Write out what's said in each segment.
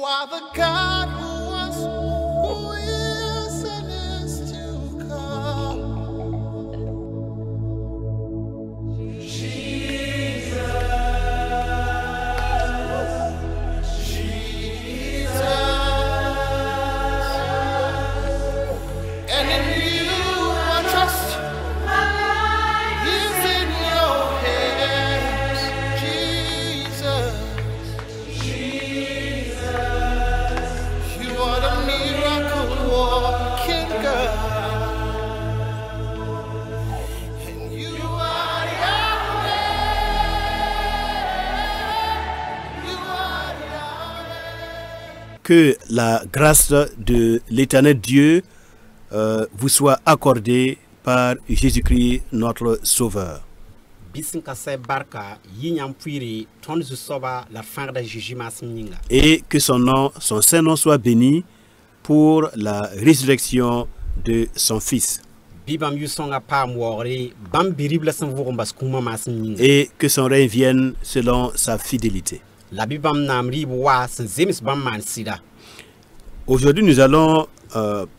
are the God who was, who is, and is to come. And in you I trust. My life is in your hands, Jesus. You are the miracle working God. And you are Yahweh. You are Yahweh. Que la grâce de l'Éternel Dieu vous soit accordée par Jésus-Christ, notre Sauveur. Et que son saint nom soit béni pour la résurrection de son Fils. Et que son règne vienne selon sa fidélité. Aujourd'hui, nous allons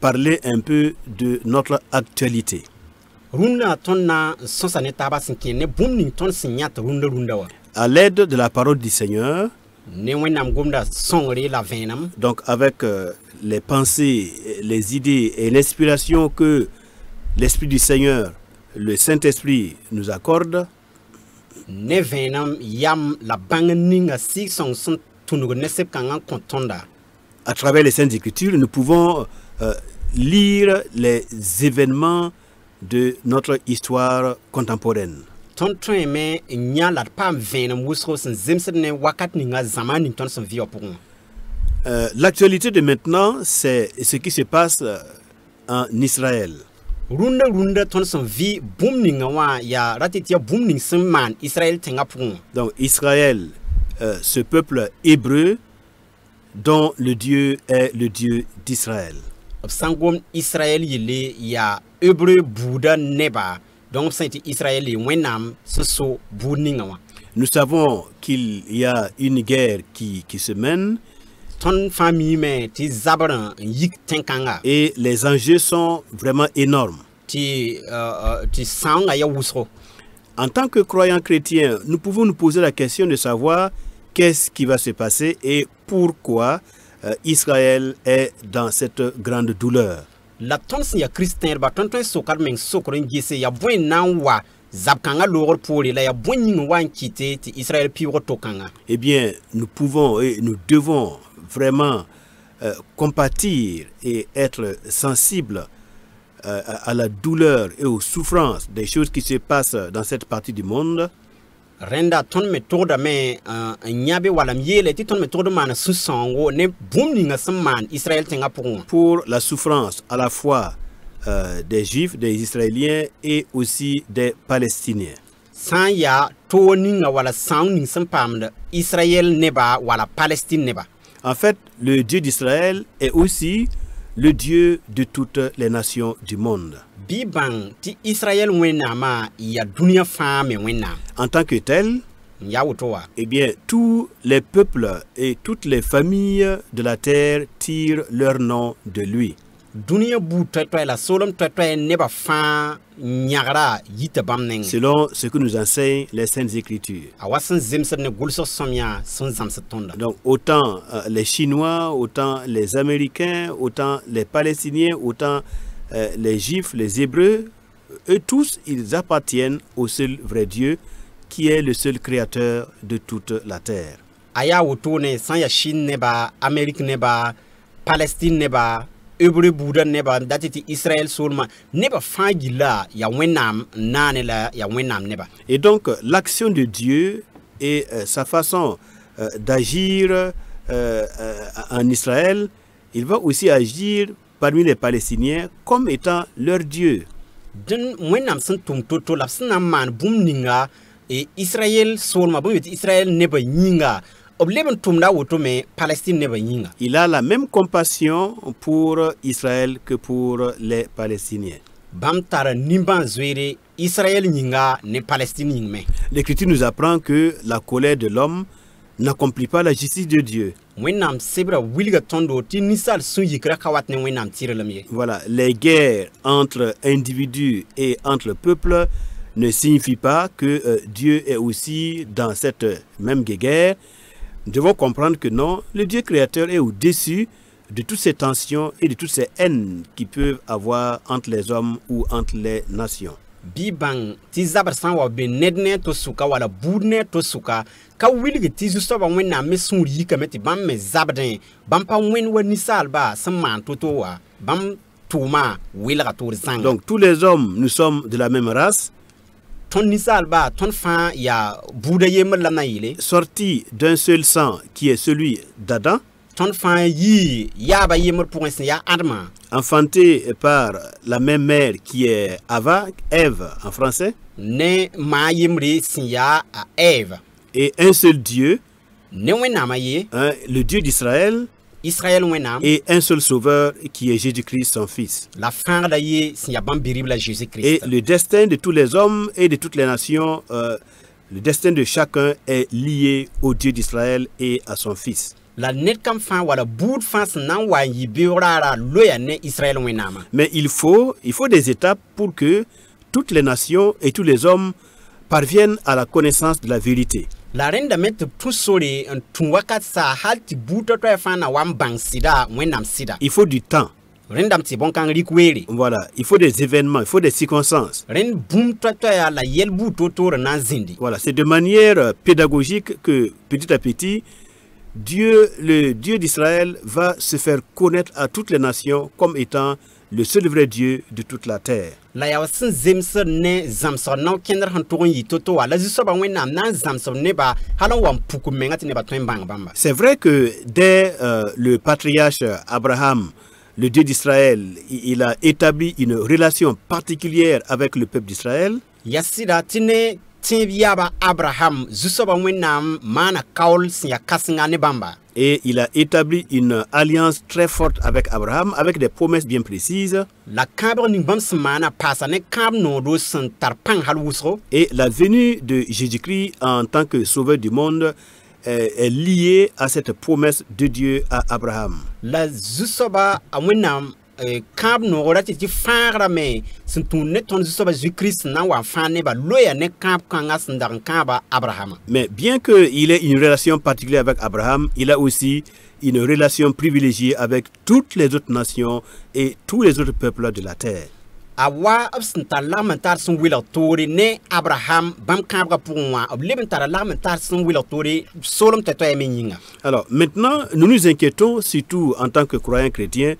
parler un peu de notre actualité. À l'aide de la parole du Seigneur, donc avec les pensées, les idées et l'inspiration que l'Esprit du Seigneur, le Saint-Esprit, nous accorde, à travers les Saintes Écritures, nous pouvons lire les événements de notre histoire contemporaine. L'actualité de maintenant, c'est ce qui se passe en Israël. Donc Israël, ce peuple hébreu dont le Dieu est le Dieu d'Israël. Nous savons qu'il y a une guerre qui se mène et les enjeux sont vraiment énormes. En tant que croyants chrétiens, nous pouvons nous poser la question de savoir qu'est-ce qui va se passer et pourquoi Israël est dans cette grande douleur. Eh bien, nous pouvons et nous devons vraiment compatir et être sensibles à la douleur et aux souffrances des choses qui se passent dans cette partie du monde. Pour la souffrance à la fois des Juifs, des Israéliens et aussi des Palestiniens. En fait, le Dieu d'Israël est aussi le Dieu de toutes les nations du monde. En tant que tel, eh bien, tous les peuples et toutes les familles de la terre tirent leur nom de lui. Selon ce que nous enseignent les Saintes Écritures. Donc autant les Chinois, autant les Américains, autant les Palestiniens, autant les Juifs, les Hébreux, eux tous, ils appartiennent au seul vrai Dieu qui est le seul créateur de toute la terre. Et donc l'action de Dieu et sa façon d'agir en Israël, il va aussi agir parmi les Palestiniens comme étant leur Dieu. Il a la même compassion pour Israël que pour les Palestiniens. L'Écriture nous apprend que la colère de l'homme n'accomplit pas la justice de Dieu. Voilà, les guerres entre individus et entre peuples ne signifient pas que Dieu est aussi dans cette même guerre. Nous devons comprendre que non, le Dieu créateur est au-dessus de toutes ces tensions et de toutes ces haines qui peuvent avoir entre les hommes ou entre les nations. Bibang ti zabar san wa be nedne to suka wala budne to suka ka wilgi ti justo ba wenna me suri ka meti bam me zabden bam pa wen woni salba saman to wa bam tuma wilga to zang. Donc tous les hommes, nous sommes de la même race, ton ni salba ton fa ya buda yem la na yile sortis d'un seul sang qui est celui d'Adam, ton fa yi ya ba yem pour un ya adama, enfanté par la même mère qui est Ava, Ève en français, ne ma yemri sinya a Ève, et un seul Dieu, ne wenna ma ye le Dieu d'Israël, Israël wenna, et un seul sauveur qui est Jésus-Christ son fils. la fin da ye sinya bam birib la Jésus-Christ. Et le destin de tous les hommes et de toutes les nations, le destin de chacun est lié au Dieu d'Israël et à son fils. La net kam fan wala boud fan nan wa yi beurara loya ne Israël wenama. Mais il faut des étapes pour que toutes les nations et tous les hommes parviennent à la connaissance de la vérité. La renda met tout sori en tunwakat sa halti buto to fan na wam bang sida wenam sida. Il faut du temps. Rendam ti bon kan rikweri. Voilà, il faut des événements, il faut des circonstances. Ren boom to ya la yel buto to na zindi. Voilà, c'est de manière pédagogique que petit à petit le Dieu d'Israël va se faire connaître à toutes les nations comme étant le seul vrai Dieu de toute la terre. La yawasin zemser ne zamsor na kender han to yi toto wala ziso ba wenam na zamsor ne ba halon wam puku mengati ne ba twen bang bamba. C'est vrai que dès le patriarche Abraham, le Dieu d'Israël, il a établi une relation particulière avec le peuple d'Israël. Yasida tine Tibiaba Abraham, Zusoba Wenam, Mana Kaul, Sia Kasinga Nebamba. Et il a établi une alliance très forte avec Abraham, avec des promesses bien précises. La cabre Nimbamsmana passe ne cab no dos tarpang halusro. Et la venue de Jésus-Christ en tant que sauveur du monde est liée à cette promesse de Dieu à Abraham. La Zusoba Awenam. Cab no orati ti fara me suntunet ton Zusoba Jésus-Christ na wa fane ba loya ne cab kangas ndar kaba Abraham. Mais bien qu'il ait une relation particulière avec Abraham, il a aussi une relation privilégiée avec toutes les autres nations et tous les autres peuples de la terre. Awa absenta lamentar son wila tori ne Abraham bam kabra pour moi oblibentara lamentar son wila tori solom teto emenyinga. Alors maintenant, nous nous inquiétons, surtout en tant que croyants chrétiens,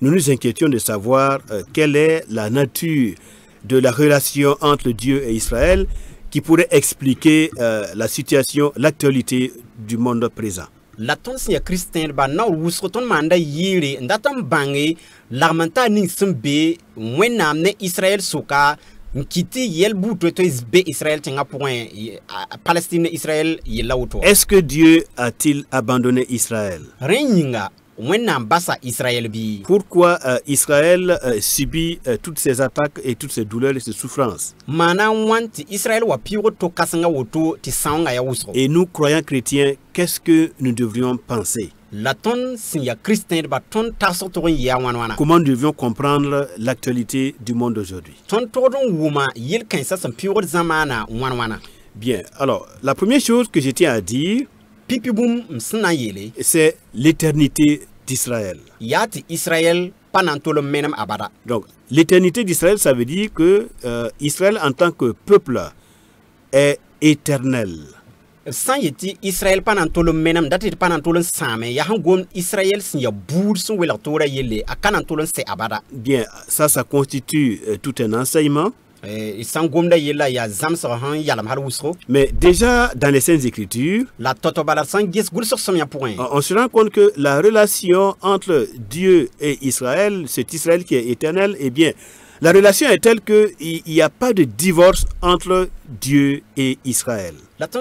nous nous inquiétions de savoir quelle est la nature de la relation entre Dieu et Israël qui pourrait expliquer la situation, l'actualité du monde présent. La tonsia Christian ba na wusoton manda yiri ndatam bangi l'armanta ning sumbe wenam ne Israël suka nkiti yel buto to be Israël tenga point Palestine Israël yela auto. Est-ce que Dieu a-t-il abandonné Israël? Renyinga wenam basa Israël bi. Pourquoi Israël subit toutes ces attaques et toutes ces douleurs et ces souffrances? Mana wanti Israël wa piwo to kasanga woto ti sanga ya wusro. Et nous, croyants chrétiens, qu'est-ce que nous devrions penser? La ton sinya Christian ba ton taso to ya wanwana. Comment nous devions comprendre l'actualité du monde aujourd'hui? Ton todon wuma yel kansa sam piwo zamana wanwana. Bien, alors, la première chose que je tiens à dire, c'est l'éternité d'Israël. Yati Israël panantolo menem abada. Donc, l'éternité d'Israël, ça veut dire que Israël en tant que peuple est éternel. Sans yeti Israël panantolo menem dati panantolo same ya hangom Israël sinya bour son welatora yele akanantolo se abada. Bien, ça constitue tout un enseignement. Mais déjà dans les Saintes Écritures, on se rend compte que la relation entre Dieu et Israël, cet Israël qui est éternel, eh bien, la relation est telle qu'il n'y a pas de divorce entre Dieu et Israël. Lorsque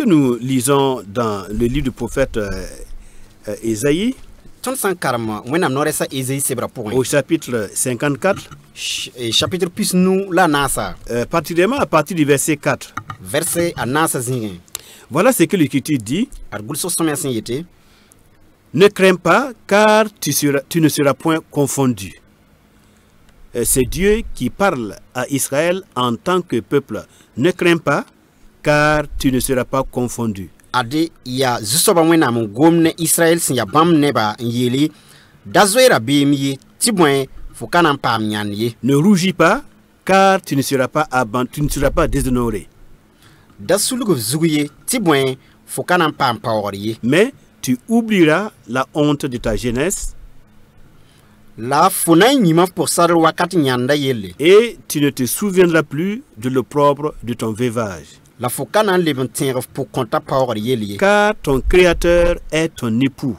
nous lisons dans le livre du prophète Ésaïe, Ton san karma wẽnnaam no resa Ésaïe sebra au pʋgẽ. chapitre 54, Chapitre plus nous la naasa. particulièrement à partir du verset 4. Verset a naasa zĩigẽ. Voilà ce que l'Écriture dit. Ad gʋlsg sõma sẽn yete. Ne crains pas, car tu ne seras point confondu. C'est Dieu qui parle à Israël en tant que peuple. Ne crains pas, car tu ne seras pas confondu. Ade ya zu-soaba wẽnnaam n gom ne Israɛl sẽn ya bãmb neba n yeele da zoeera beem ye tɩ bõe fo ka na n paam yãnd ye. Ne rougis pas, car tu ne seras pas déshonoré. Da sulg f zug ye tɩ bõe fo ka na n paam paoogr ye. Mais tu oublieras la honte de ta jeunesse La fo na n yĩma f pʋg-sadr wakat yãnda yelle. et tu ne te souviendras plus de l'opprobre de ton veuvage. La fo ka na n leb n tẽeg f pʋg-kõta paoogr yell ye. Car ton Créateur est ton époux.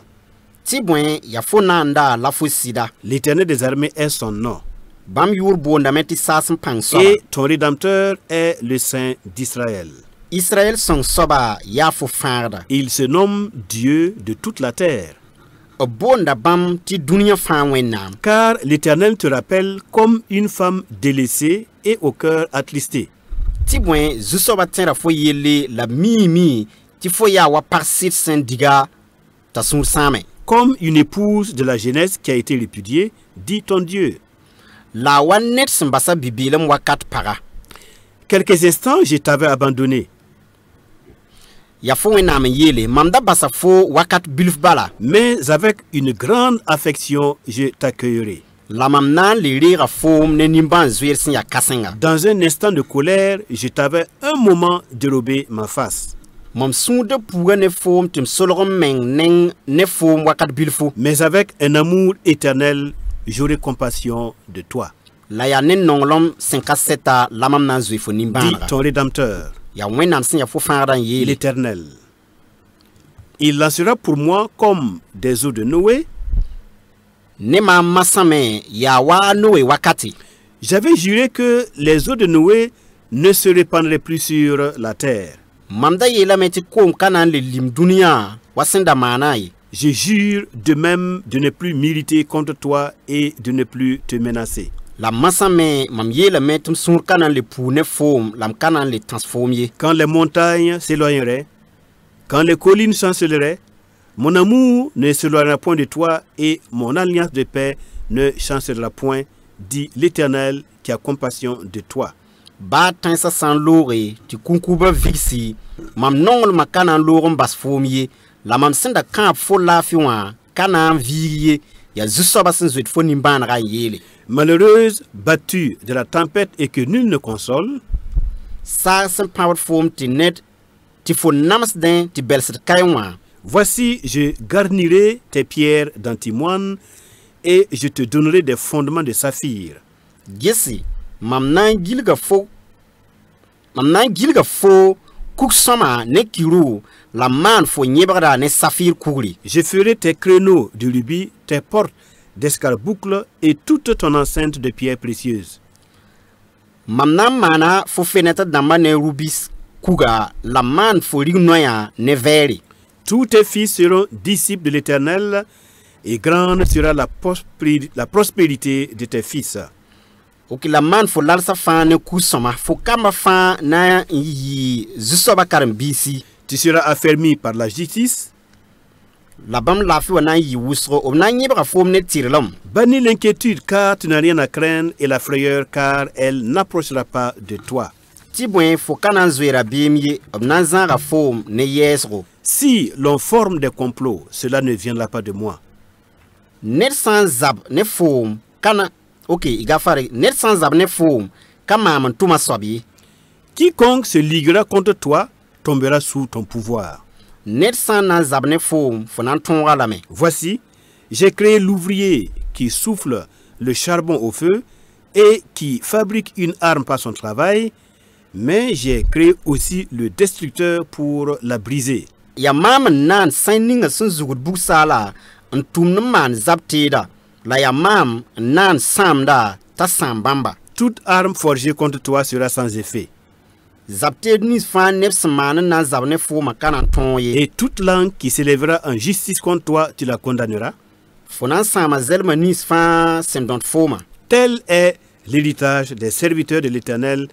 Tɩ bõe ya fo naanda la fo sɩda. L'Éternel des armées est son nom. Bãmb yʋʋr boondame tɩ saas n pãng soaba. Et ton Rédempteur est le Saint d'Israël. Israël sõng soaba yaa fo fãagda. Il se nomme Dieu de toute la terre. B boonda bãmb tɩ dũniyã fãa wẽnnaam. Car l'Éternel te rappelle comme une femme délaissée et au cœur attristé. Tɩ bõe zu-soaba tẽra fo yelle la miime tɩ fo yaa wa pag sɩd sẽn diga t'a sũur sãame. Comme une épouse de la jeunesse qui a été répudiée, dit ton Dieu. La wa ned sẽn basa bi-beelem wakat paga. Quelques instants, je t'avais abandonné, Ya fo wẽnnaam n yeele mam da basa fo wakat bilf bala. mais avec une grande affection, je t'accueillerai. La mam na n le reega foom ne nimbãan zoeer sẽn ya kãsenga. Dans un instant de colère, je t'avais un moment dérobé ma face. Mam sũurda puuga ne foom tɩ m solg n meng neng ne foom wakat bilfu. Mais avec un amour éternel, j'aurai compassion de toi, La yaa ne nonglem sẽn ka sɛta la mam na n zoe fo dit nimbãanega. ton Rédempteur, Ya wẽnnaam sẽn ya fo fãagdã n yeele. l'Éternel. Il lancera pour moi comme des eaux de Noé. Ne maam masãme yaa wa Noe wakate. J'avais juré que les eaux de Noé ne se répandraient plus sur la terre. Mam da yeelame tɩ koom ka na n le lim dũniyã wa sẽn da maana ye. Je jure de même de ne plus m'irriter contre toi et de ne plus te menacer. La masãme mam yeelame tɩ m sũur ka na n le puu ne foom la m ka na n le tãs foom ye. Quand les montagnes s'éloigneraient, quand les collines chanceleraient, mon amour ne s'éloignera point de toi et mon alliance de paix ne chancellera point, dit l'Éternel qui a compassion de toi. Baa tãensã sã n loore tɩ kũnkubã vigsi mam nonglmã ka na n loog n bas foom ye la mam sẽn da kãab fo laafɩ wã ka na n viig ye yaa zu-soabã sẽn zoet fo nimbãanegã n yeele. Malheureuse, battue de la tempête et que nul ne console, Saag sẽn pãbd foom tɩ fo namsdẽ tɩ bɛlsd kaẽ wã. voici, je garnirai tes pierres d'antimoine et je te donnerai des fondements de saphir. Gesi mam na n gilga fo kug-sõma ne kiru la maan fo yẽbgda ne safir kugri. Je ferai tes créneaux de rubis, tes portes d'escarboucle et toute ton enceinte de pierres précieuses. Mam na n maana fo fenêtre dãmbã ne rubis kuga la maan fo rig-noyã ne vɛɛre. Tous tes fils seront disciples de l'Éternel et grande sera la prospérité de tes fils. Ok, la maan fo lalsã fãa ne kug-sõma fo kambã fãa na n yɩ zu-soabã karen-biisi. Tu seras affermi par la justice. La bãmb laafɩ wa na n yɩ wʋsgo b na n yẽbga foom ne tɩrlem. Bannis l'inquiétude car tu n'as rien à craindre et la frayeur car elle n'approchera pas de toi. Tɩ bõe fo ka na n zoeera beem ye b na n zãaga foom ne yɛɛsgo. Si l'on forme des complots, cela ne viendra pas de moi. Ned sã n zab ne foom ka na ok y gafare ned sã n zab ne foom ka maam n tʋma soab ye. Quiconque se liguera contre toi tombera sous ton pouvoir. Ned sã n na n zab ne foom fo na n tõoga lame. Voici, j'ai créé l'ouvrier qui souffle le charbon au feu et qui fabrique une arme par son travail, mais j'ai créé aussi le destructeur pour la briser. Ya maam n na n sãn ninga sẽn zugd bug-saala n tʋmd n maan zab teeda la ya maam n na n sãamda t'a sãam bãmba. Toute arme forgée contre toi sera sans effet, Zab teed nins fãa neb sẽn maan n na n zab ne foomã ka na n tõog ye. et toute langue qui s'élèvera en justice contre toi, tu la condamneras. Fonan sama zelma nis fa sendont foma. Tel est l'héritage des serviteurs de l'Éternel,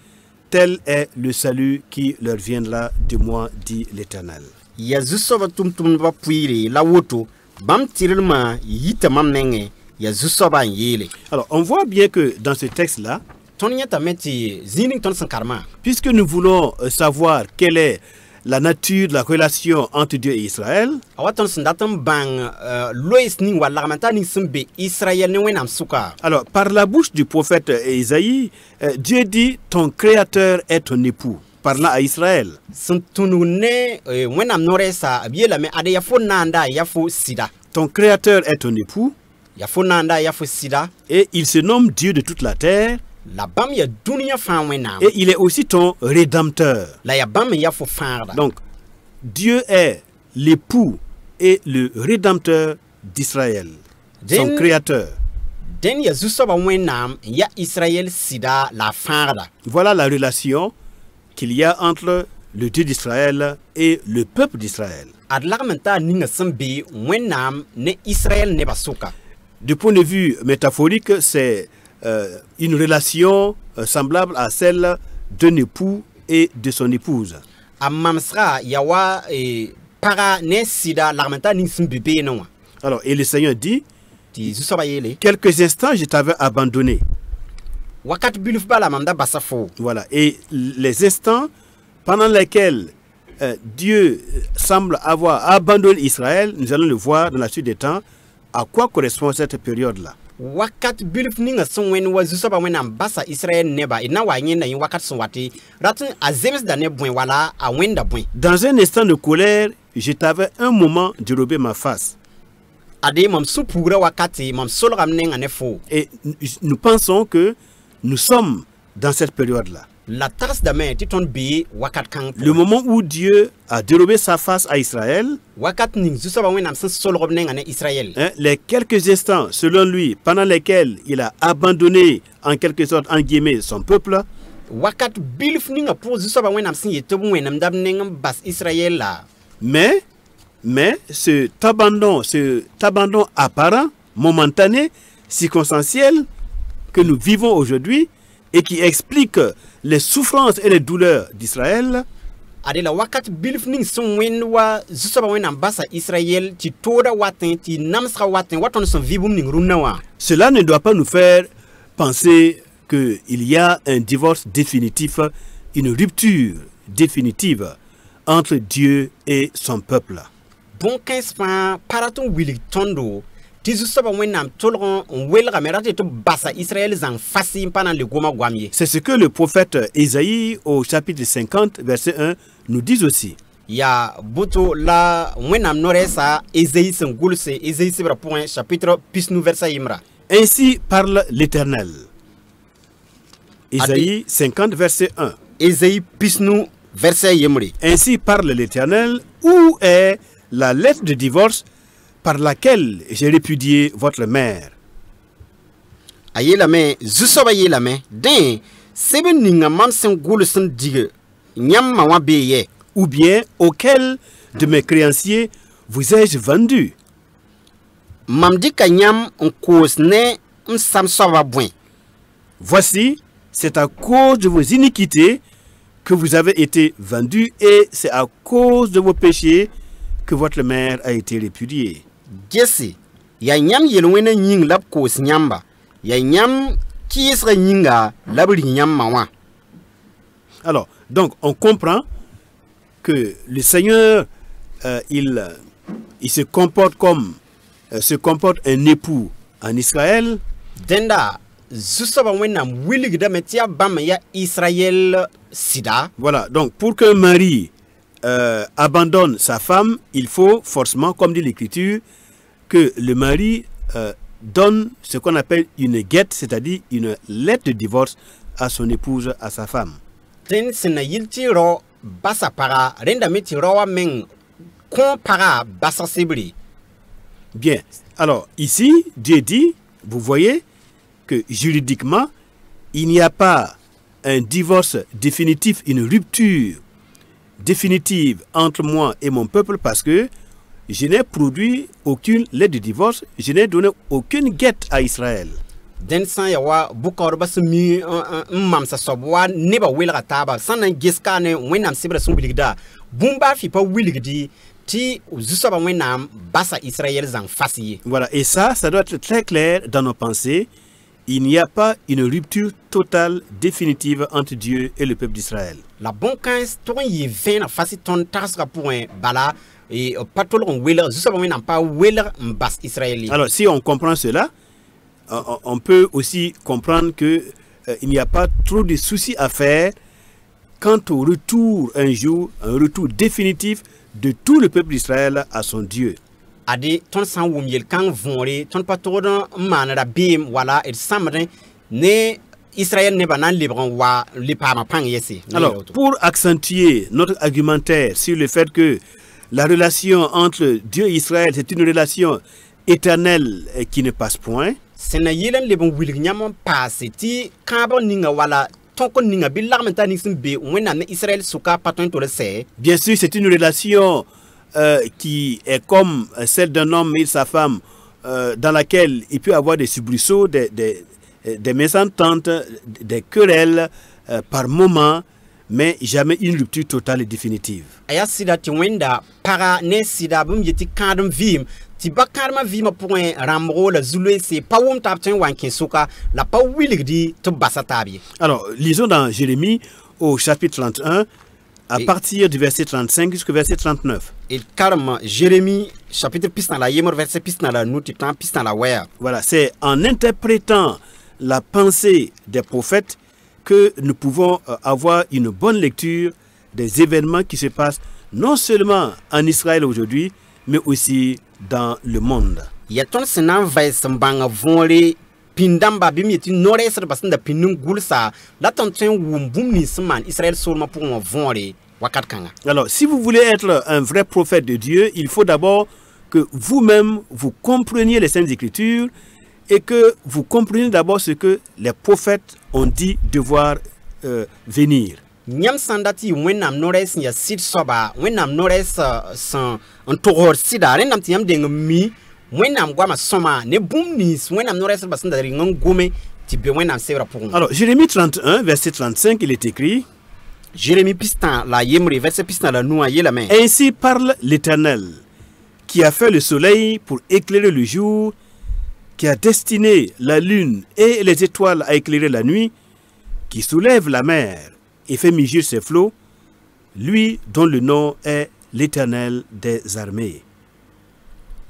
tel est le salut qui leur viendra de moi, dit l'Éternel. Ya zusoba tum ba puire la woto bam tirilma yita mam nenge ya zusoba yele. Alors, on voit bien que dans ce texte-là, Tonya tameti zining ton sankarma. puisque nous voulons savoir quelle est la nature de la relation entre Dieu et Israël, Awaton sandatam bang lois ning walamanta ning sembe Israël ne wenam suka. alors par la bouche du prophète Isaïe, Dieu dit ton créateur est ton époux, parlant à Israël. Suntunune wenam noresa abiela me ade yafo nanda yafo sida. Ton créateur est ton époux Yafo nanda yafo sida. et il se nomme Dieu de toute la terre La bam ya dunia fan wenam. et il est aussi ton rédempteur. La ya bam yafo farda. Donc, Dieu est l'époux et le rédempteur d'Israël, son Den- créateur. Den ya zusoba wenam ya Israël sida la farda. Voilà la relation qu'il y a entre le Dieu d'Israël et le peuple d'Israël. Adlagmenta ninga sembe wenam ne Israël ne basuka. Du point de vue métaphorique, c'est une relation semblable à celle d'un époux et de son épouse. Amamsra yawa para ne sida lagmenta ning sembe be no. Alors, et le Seigneur dit, Ti zusoba yele. quelques instants, je t'avais abandonné. Wakat biluf bala mamda basafo. Voilà. Et les instants pendant lesquels Dieu semble avoir abandonné Israël, nous allons le voir dans la suite des temps, à quoi correspond cette période-là. Wakat biluf ninga son wen wa zusoba wenam basa Israël neba ina wa nyenda yin wakat son wati ratin azems dane bwen wala a wenda bwen. Dans un instant de colère, je t'avais un moment dérobé ma face. Ade mam supura wakati mam solram nenga ne fo. Et nous pensons que nous sommes dans cette période-là. La taxe dame titon be wakat kan. Le moment où Dieu a dérobé sa face à Israël, Wakat ning zusoba wenam sen solrom nenga ne Israël. hein, les quelques instants, selon lui, pendant lesquels il a abandonné, en quelque sorte, en guillemets, son peuple, Wakat biluf ninga po zusoba wenam sen yetobu wenam dab nenga bas Israël la. mais cet abandon apparent, momentané, circonstanciel, que nous vivons aujourd'hui, et qui explique les souffrances et les douleurs d'Israël, Ade la wakat biluf ning son wen wa zusoba wenam basa Israël ti toda watin ti namsra watin waton son vibum ning runawa. cela ne doit pas nous faire penser qu'il y a un divorce définitif, une rupture définitive entre Dieu et son peuple. Bon kenspan paraton wilik tondo ti zusoba wenam tolron welga merate to basa Israël zang fasi pendant le goma gwamye. C'est ce que le prophète Isaïe au chapitre 50, verset 1, nous dit aussi. Ya buto la wenam noresa Esaïe sengulse Esaïe sibra point chapitre pisnu versa imra. Ainsi parle l'Éternel. Isaïe 50, verset 1. Esaïe pisnu versa yemri. Ainsi parle l'Éternel, où est la lettre de divorce par laquelle j'ai répudié votre mère? Ayela me zusoba yela me den seben ninga mam sengulsen dige nyam ma wa beye. Ou bien auquel de mes créanciers vous ai-je vendu? Mam dika nyam on cause ne msam soba bwen. Voici, c'est à cause de vos iniquités que vous avez été vendus et c'est à cause de vos péchés que votre mère a été répudiée. Jesse ya nyam yelwena nying lab cause nyamba. Ya nyam kiesra nyinga labri nyam mawa. Alors, donc, on comprend que le Seigneur, il se comporte comme se comporte un époux en Israël. Denda zusoba wenam wilig da metia bam ya Israël sida. Voilà, donc pour qu'un mari abandonne sa femme, il faut forcément, comme dit l'Écriture, que le mari donne ce qu'on appelle une guette, c'est-à-dire une lettre de divorce à son épouse, à sa femme. Den sena yilti ro basa para renda meti rowa meng kon para basa sebri. Bien, alors ici, Dieu dit, vous voyez que juridiquement, il n'y a pas un divorce définitif, une rupture définitive entre moi et mon peuple parce que je n'ai produit aucune lettre de divorce, je n'ai donné aucune guette à Israël. Den san ya wa bukawr bas mi mam sa sobwa ne ba welga taba sanan giska ne wenam sibra sun biligda bumba fi pa wiligdi ti zuso ba wenam basa Israël zang fasiye. Voilà, et ça doit être très clair dans nos pensées. Il n'y a pas une rupture totale, définitive entre Dieu et le peuple d'Israël. La bon kan to yi ven na fasi ton tasra point bala et patol on weler zuso ba wenam pa weler mbas Israëli. Alors si on comprend cela, on peut aussi comprendre que il n'y a pas trop de soucis à faire quant au retour un jour, un retour définitif de tout le peuple d'Israël à son Dieu. Adi ton san wumyel kan vonre ton patodon manara bim wala et samre ne Israël ne banan libran wa lipama pang yesi. Alors pour accentuer notre argumentaire sur le fait que la relation entre Dieu et Israël c'est une relation éternelle qui ne passe point. Sena yelan lebon wilig nyamon passe ti kaba ninga wala tonko ninga bi lagmenta ni simbe wena ne Israël suka paton to le se. Bien sûr, c'est une relation qui est comme celle d'un homme et sa femme, dans laquelle il peut y avoir des soubresauts, des mésententes, des querelles par moment, mais jamais une rupture totale et définitive. Aya sida ti wenda para ne sida bum yeti kadum vim ti bakarma vima point ramro la zulu c'est pas wom tapten wankin suka la pa wiligdi to basatabi. Alors, lisons dans Jérémie au chapitre 31 à partir du verset 35 jusqu'au verset 39. Et carrément Jérémie chapitre pistan la yemor verset pistan la nous titan pistan la wea. Voilà, c'est en interprétant la pensée des prophètes que nous pouvons avoir une bonne lecture des événements qui se passent non seulement en Israël aujourd'hui, mais aussi dans le monde. Yaton senan vai sambanga vonre pindamba bimiti nores basanda pinung gulsa la tonten wumbum ni seman Israël surma pour mon vonre wakat kanga. Alors, si vous voulez être un vrai prophète de Dieu, il faut d'abord que vous-même vous compreniez les Saintes Écritures et que vous compreniez d'abord ce que les prophètes ont dit devoir venir. Nyam sandati wenam nores nya sid soba wenam nores san antohor sida renam tiam deng mi wenam gwama soma ne bumnis wenam nores basanda ringon gome tibe wenam sevra pour. Alors Jérémie 31 verset 35 il est écrit Jérémie pistan la yemri verset pistan la noua yela main. Ainsi parle l'Éternel qui a fait le soleil pour éclairer le jour, qui a destiné la lune et les étoiles à éclairer la nuit, qui soulève la mer et fait mugir ses flots, lui dont le nom est l'Éternel des armées.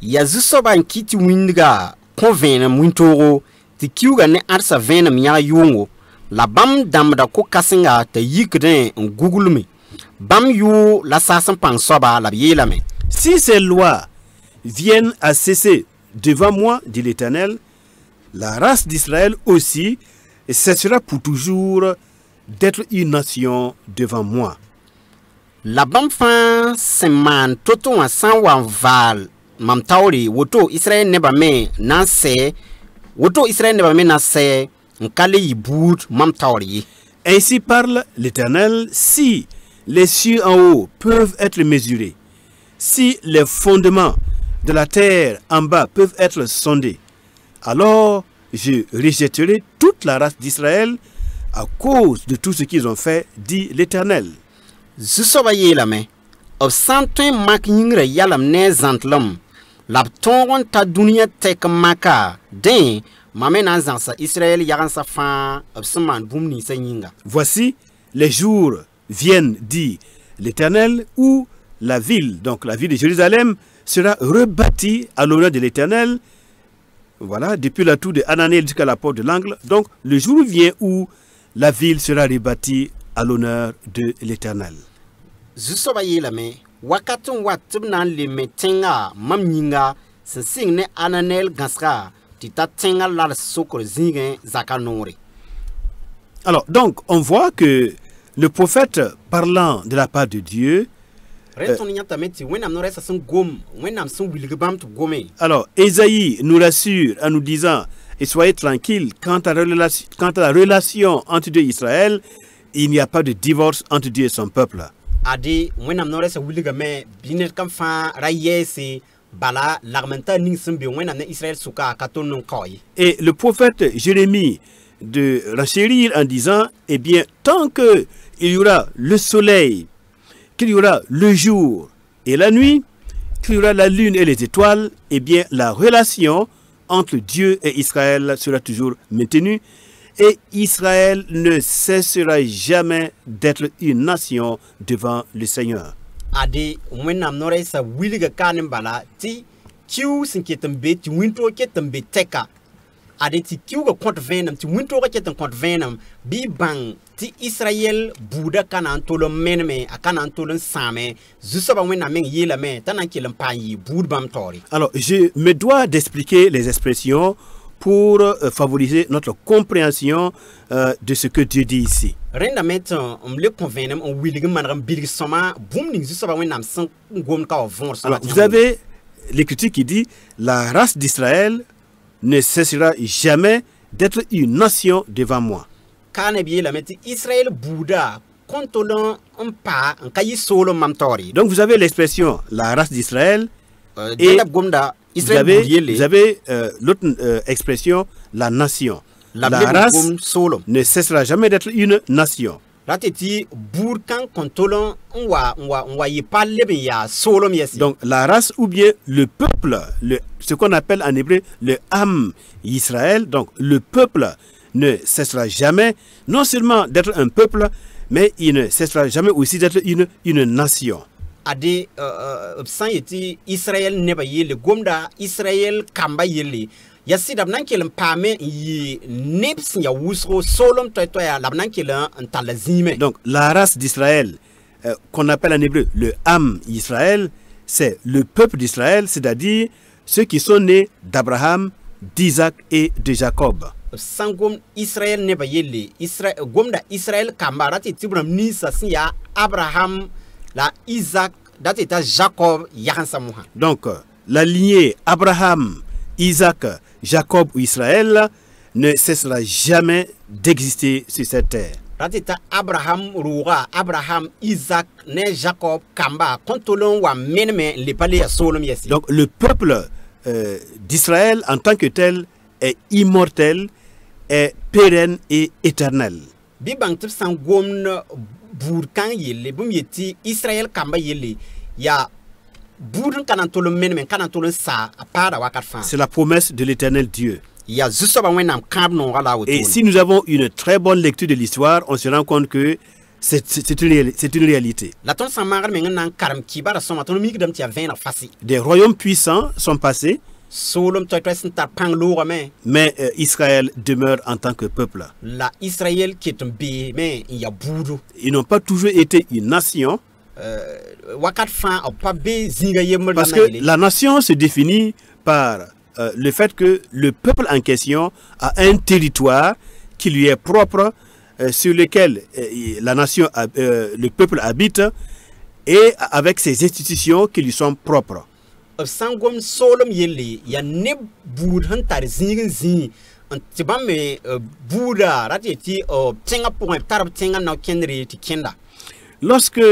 Yazusoban kiti windga konvena mwintoro ti kiuga ne arsa vena miya yungo la bam damda ko kasinga te yikden ngugulumi bam yu la sasan pang soba la yela me. Si ces lois viennent à cesser devant moi, dit l'Éternel, la race d'Israël aussi cessera pour toujours d'être une nation devant moi. La bam fan seman toto an san wan val mam tawri woto Israël neba me nan se woto Israël neba me nan se nkale yibout mam tawri. Ainsi parle l'Éternel, si les cieux en haut peuvent être mesurés, si les fondements de la terre en bas peuvent être sondés, alors je rejetterai toute la race d'Israël à cause de tout ce qu'ils ont fait, dit l'Éternel. Zusoba yelame, obsantun mak yingre yalam ne zantlam, lab tongon ta dunia tek maka, den, mamen zansa Israël yaran sa fan, obsaman boumni sa yinga. Voici, les jours viennent, dit l'Éternel, où la ville, donc la ville de Jérusalem, sera rebâtie à l'honneur de l'Éternel. Voilà, depuis la tour de Hananel jusqu'à la porte de l'angle. Donc, le jour vient où la ville sera rebâtie à l'honneur de l'Éternel. Zusoba yelame, wakaton watubnan le metenga mam yinga, se signe Hananel gansra, tita tenga la sokor zingen zakanore. Alors, donc, on voit que le prophète parlant de la part de Dieu, alors, Ésaïe nous rassure en nous disant, et soyez tranquilles, quant à la relation entre Dieu et Israël, il n'y a pas de divorce entre Dieu et son peuple. ade wẽnnaam noorã sã wilgame bɩ ned kam fãa ra yɛɛse bala lagmenta ning sẽn be wẽnnaam ne Israël sʋka ka tõnd n kao ye. Et le prophète Jérémie de renchérir en disant, eh bien, tant que il y aura le soleil, qu'il y aura le jour et la nuit, qu'il y aura la lune et les étoiles, eh bien, la relation entre Dieu et Israël sera toujours maintenue. Et Israël ne cessera jamais d'être une nation devant le Seigneur. Ade wẽnnaam noorã sã wilga kaa ne bala tɩ kiu sẽn ket n be tɩ wĩntoog ket n be tɛka ade tɩ kiuga kõt vẽenem tɩ wĩntoogã ket n kõt vẽenem bɩ y bãng tɩ Israyɛl buudã ka na n tol n meneme a ka na n tol n sãame zu-soabã wẽnnaam meng yeelame t'a na n kell n paam yɩ buud bãmb taoore. Alors, je me dois d'expliquer les expressions pour favoriser notre compréhension de ce que Dieu dit ici. Rẽndame tɩ m le kõ vẽenem n wilg n maneg n bilg sõma bũmb ning zu-soabã wẽnnaam sẽn gomd ka wa võor sõma. Alors, vous avez l'écriture qui dit la race d'Israël ne cessera jamais d'être une nation devant moi. Kaa ne bɩ yeelame tɩ Israël buudã kõn tol n pa n ka yɩ soolem mam taoore. Donc, vous avez l'expression la race d'Israël et Dẽnda gomda vous Israël buud avez yelle l'autre expression la nation. la La b leb n race gomd soolem. ne cessera jamais d'être une nation. La tɩ tɩ buud kãng kõn tol n wa yɩ pa leb n yaa soolem yɛse. Donc, la race ou bien le peuple, ce qu'on appelle en hébreu le Am Israël, donc le peuple ne cessera jamais, non seulement d'être un peuple, mais il ne cessera jamais aussi d'être une nation. Ade b sã n yetɩ Israyɛl nebã yelle gomda Israyɛl kamba yelle ya sɩda b na n kell n paame n yɩ neb sẽn ya wʋsgo soolem toɛ-toɛya la b na n kell n tall a zĩime. Donc, la race d'Israël, qu'on appelle en hébreu le Am Israël, c'est le peuple d'Israël, c'est-à-dire ceux qui sont nés d'Abraham, d'Isaac et de Jacob. B sã n gomd Israyɛl nebã yelle gomda Israyɛl kamba ra tɩ tɩ b rãmb ninsã sẽn yaa Abraham la Isaac da tɩ t'a Jacob yagensã mosã. Donc, la lignée Abraham, Isaac, Jacob ou Israël ne cessera jamais d'exister sur cette terre. ra tɩ t'a Abraham rooga Abraham Isaac ne Jacob kamba kõn tol n wa meneme n le pa le ya soolem yɛse. Donc, le peuple d'Israël en tant que tel est immortel, est pérenne et éternel. Bɩ bãng tɩ b sã n gomd buud kãng yelle bũmb yetɩ Israyɛl kamba yelle yaa buud n ka na n tol n meneme n ka na n tol n sa a paada wakat fãa. C'est la promesse de l'éternel Dieu. Ya zu-soabã wẽnnaam kãab noogã la a Et wotone. si nous avons une très bonne lecture de l'histoire, on se rend compte que c'est une réalité. La tõnd sã n maagd meng n na n karem kɩbara sõma tõnd mikdame tɩ yaa vẽeneg fasɩ. Des royaumes puissants sont passés, Soolem toɛ-toɛ sẽn tar pãng loogame mais Israël demeure en tant que peuple. la Israyɛl ket n beeme n ya buudu. Ils n'ont pas toujours été une nation, Wakat fãa b pa be zĩiga yembr parce la que la nation se définit par le fait que le peuple en question a un territoire qui lui est propre, sur lequel la nation, le peuple habite, et avec ses institutions qui lui sont propres. b sã n gom soolem yelle yaa neb buud sẽn tar zĩig n zĩig tɩ bãmb me buuda ra tɩ yetɩ b tẽngã pʋgẽ b tar b tẽngã nao kẽndre tɩ kẽnda. Lorsque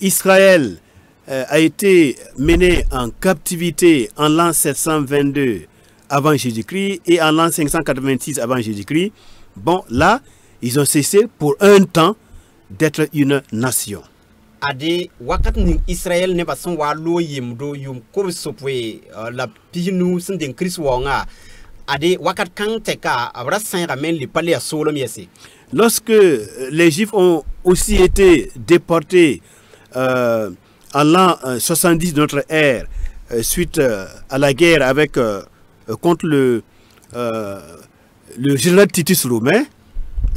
Israël a été mené en captivité en l'an 722 avant Jésus-Christ et en l'an 586 avant Jésus-Christ, bon, là, ils ont cessé pour un temps d'être une nation. Ade wakat ning Israël nebã sẽn wa loog yemdo yʋʋm kob sopoe la pis-nu sẽn deng Kirist waoongã ade wakat kãng tɛka b ra sẽegame n le pa le yaa soolem yɛse. Lorsque les Juifs ont aussi été déportés en l'an 70 de notre ère, suite à la guerre avec, contre le général Titus Romain,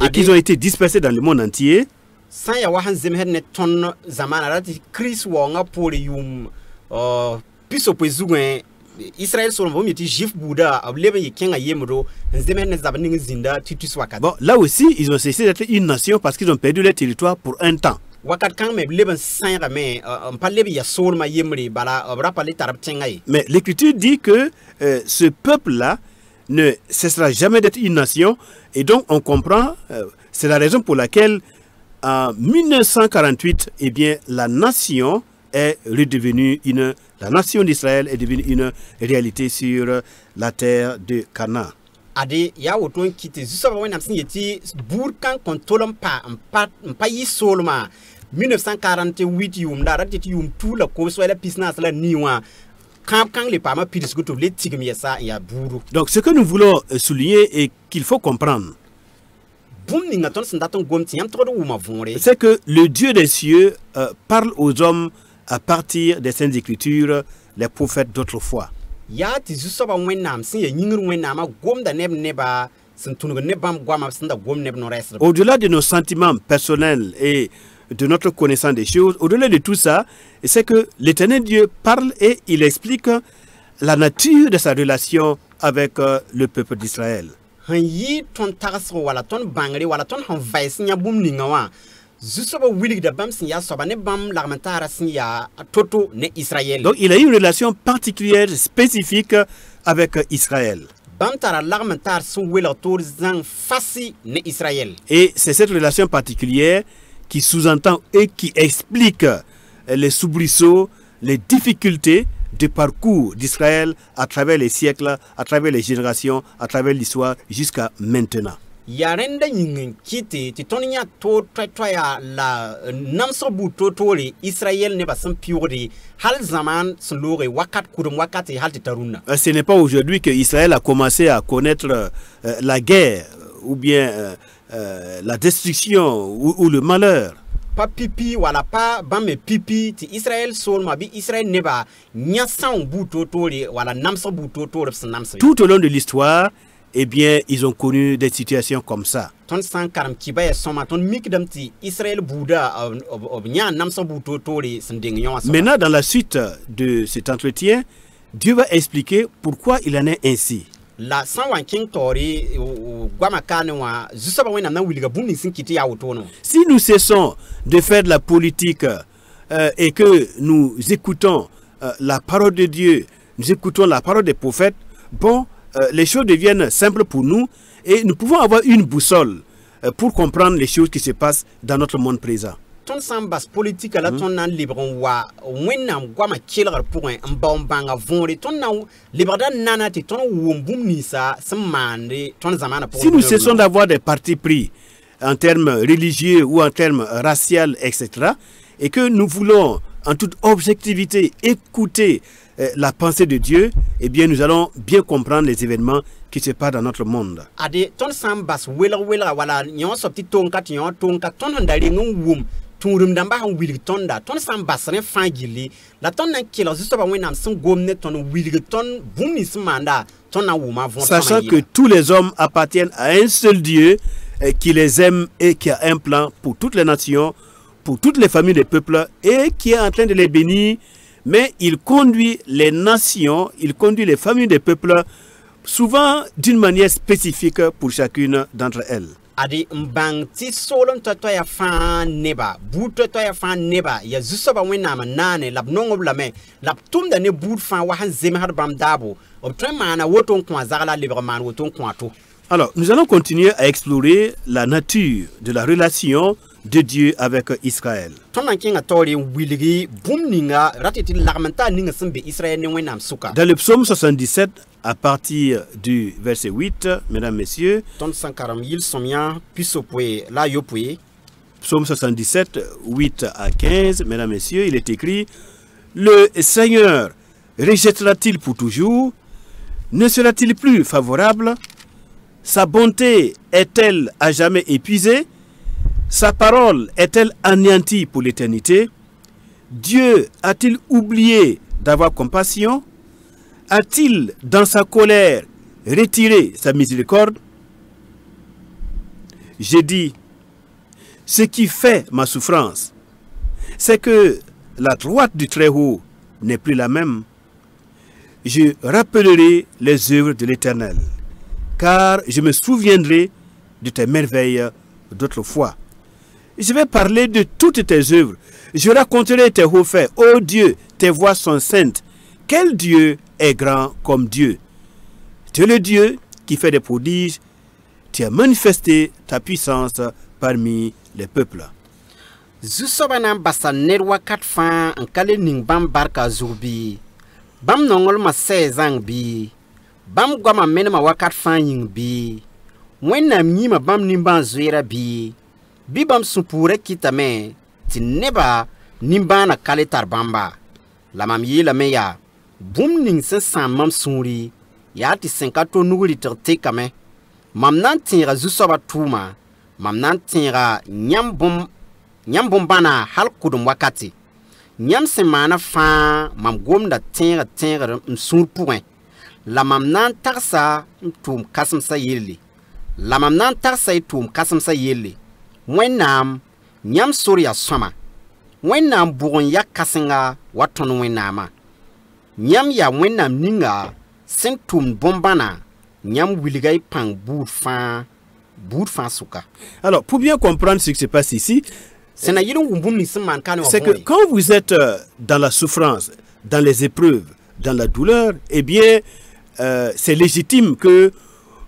et qu'ils ont été dispersés dans le monde entier, sã n yaa wa sẽn zemsd ne tõnd zamaana ra tɩ Kirist waoongã poore yʋʋm pisopoe zugẽ Israël soolem bõmb yetɩ Juif buuda b leb n yɩ kẽngã yemdo n zemsd ne zab ning n zĩnda Titus wakat. bon, là aussi, ils ont cessé d'être une nation parce qu'ils ont perdu leur territoire pour un temps. Wakat kãng me b leb n sẽegame n pa leb n yaa soolmã yembre bala b ra pa le tar b tẽngã ye. Mais l'Écriture dit que ce peuple-là ne cessera jamais d'être une nation, et donc on comprend, c'est la raison pour laquelle en 1948, eh bien, la nation est redevenue la nation d'Israël est devenue une réalité sur la terre de Canaan. Ade ya woton kite zusa ba wenam sin yeti burkan kontolom pa yi solma 1948 yum da ratiti yum tout la ko so la pisnas la niwa quand les parents pidis go to le tigmi ça ya buru. Donc ce que nous voulons souligner et qu'il faut comprendre, c'est que le Dieu des cieux parle aux hommes à partir des Saintes Écritures, les prophètes d'autrefois. Au-delà de nos sentiments personnels et de notre connaissance des choses, au-delà de tout ça, c'est que l'Éternel Dieu parle et il explique la nature de sa relation avec le peuple d'Israël. Donc il a eu une relation particulière, spécifique avec Israël. Et c'est cette relation particulière qui sous-entend et qui explique les soubresauts, les difficultés du parcours d'Israël à travers les siècles, à travers les générations, à travers l'histoire jusqu'à maintenant. Ce n'est pas aujourd'hui que Israël a commencé à connaître la guerre ou bien la destruction ou le malheur. Pas pipi wala pas bame pipi ti Israël sol ma bi Israël neba nyasan butotori wala namso butotori namso. Tout au long de l'histoire, eh bien, ils ont connu des situations comme ça. Maintenant, dans la suite de cet entretien, Dieu va expliquer pourquoi il en est ainsi. Si nous cessons de faire de la politique et que nous écoutons la parole de Dieu, nous écoutons la parole des prophètes, bon, les choses deviennent simples pour nous et nous pouvons avoir une boussole pour comprendre les choses qui se passent dans notre monde présent. Si nous cessons d'avoir des partis pris en termes religieux ou en termes raciaux, etc., et que nous voulons en toute objectivité écouter la pensée de Dieu, eh bien nous allons bien comprendre les événements qui se passent dans notre monde. Sachant que tous les hommes appartiennent à un seul Dieu qui les aime et qui a un plan pour toutes les nations, pour toutes les familles des peuples et qui est en train de les bénir, mais il conduit les nations, il conduit les familles des peuples souvent d'une manière spécifique pour chacune d'entre elles. Adi mbang ti solon toya fan neba buto toya fan neba ya zusoba wena manane lab nongo blame lab tum da ne bout fan wa han zeme har bam dabo obtremana woton kwa zagala librement woton kwa to. Alors, nous allons continuer à explorer la nature de la relation de Dieu avec Israël. Dans le psaume 77, à partir du verset 8, mesdames, messieurs, psaume 77, 8 à 15, mesdames, messieurs, il est écrit: le Seigneur rejettera-t-il pour toujours? Ne sera-t-il plus favorable? Sa bonté est-elle à jamais épuisée? Sa parole est-elle anéantie pour l'éternité? Dieu a-t-il oublié d'avoir compassion? A-t-il, dans sa colère, retiré sa miséricorde? J'ai dit, ce qui fait ma souffrance, c'est que la droite du Très-Haut n'est plus la même. Je rappellerai les œuvres de l'Éternel, car je me souviendrai de tes merveilles d'autrefois. Je vais parler de toutes tes œuvres. Je raconterai tes hauts faits. Ô Dieu, tes voies sont saintes. Quel Dieu est grand comme Dieu? Tu es le Dieu qui fait des prodiges. Tu as manifesté ta puissance parmi les peuples. Zusoba na basa ned wakat fãa n ka le ning bãmb barka zug bɩ bãmb nonglmã sɛ zãng bɩ bãmb goamã menema wakat fãa yĩng bɩ wẽnnaam yĩmã bãmb nimbãan zoeera bɩ bɩ bãmb sũ-puurã kɩtame tɩ neba nimbãanã ka le tar bãmba la mam yeelame yaa bũmb ning sẽn sãam mam sũuri yaa tɩ sẽn ka to nug rɩtg tekame mam na n tẽega zu-soabã tʋʋma mam na n tẽega yãmb bõn-bãna hal kʋdem wakate yãmb sẽn maana fãa mam gomda tẽegr m sũur pʋgẽ la mam na n tagsa n tʋʋm kãsemsã yelle la mam na n tagsa y tʋʋm kãsemsã yelle wẽnnaam yãmb sor yaa sõama wẽnnaam bʋg n ya kãsenga wa tõnd wẽnnaamã yãmb yaa wẽnnaam ninga sẽn tʋʋmd bõn-bãna yãmb wilga y pãng buud fãa sʋka. Alors, pour bien comprendre ce qui se passe ici, c'est que quand vous êtes dans la souffrance, dans les épreuves, dans la douleur, eh bien, c'est légitime que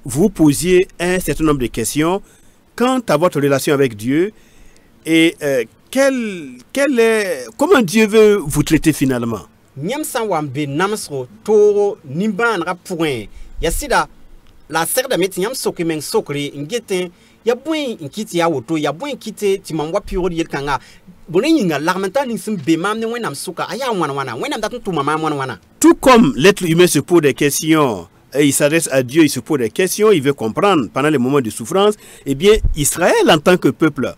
vous posiez un certain nombre de questions quant à votre relation avec Dieu et comment Dieu veut vous traiter finalement. La serre de métier yam soki men sokri ngeten ya buen nkiti ya woto ya buen kite ti mamwa piro di kanga bonen yinga l'armental ning sim be mam ne wenam suka aya wana wenam datun tu mama wana. Tout comme l'être humain se pose des questions et il s'adresse à Dieu, il se pose des questions, il veut comprendre pendant les moments de souffrance, eh bien Israël en tant que peuple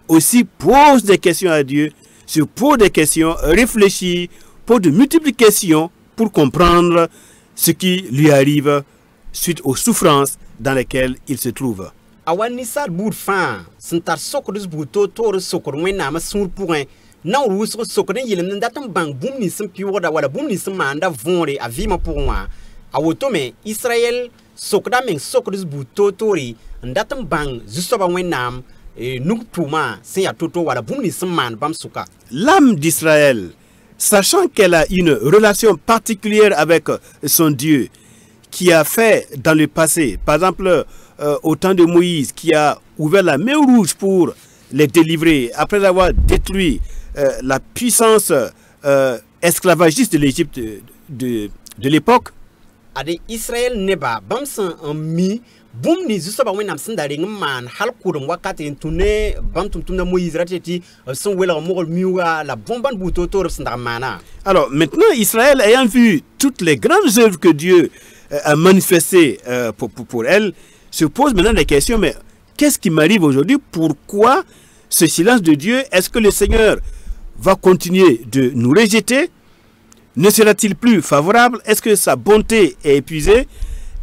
aussi pose des questions à Dieu, se pose des questions, réfléchit, pose de multiples questions pour comprendre ce qui lui arrive suite aux souffrances dans lesquelles il se trouve. Awanisad bout fin, sentar sokris buto tor sokor wena ma sur point. Na rus sokren yelem ndatam bang boom ni sim piwoda wala boom ni sim manda vonre avima pour moi. Awotome Israël sokda men sokris buto tori ndatam bang justoba wenam nuk tuma se ya toto wala boom ni sim man bam suka. L'âme d'Israël, sachant qu'elle a une relation particulière avec son Dieu, qui a fait dans le passé, par exemple au temps de Moïse, qui a ouvert la mer rouge pour les délivrer, après avoir détruit la puissance esclavagiste de l'Égypte de l'époque. Israël neba bamsan en mi boum ni juste ba wenam sindari man hal kurum wakati tune bam tum na Moïse rateti son wela mo miwa la bomban buto tor sindamana. Alors maintenant Israël ayant vu toutes les grandes œuvres que Dieu a manifesté pour elle, se pose maintenant des questions, mais qu'est-ce qui m'arrive aujourd'hui? Pourquoi ce silence de Dieu? Est-ce que le Seigneur va continuer de nous rejeter? Ne sera-t-il plus favorable? Est-ce que sa bonté est épuisée?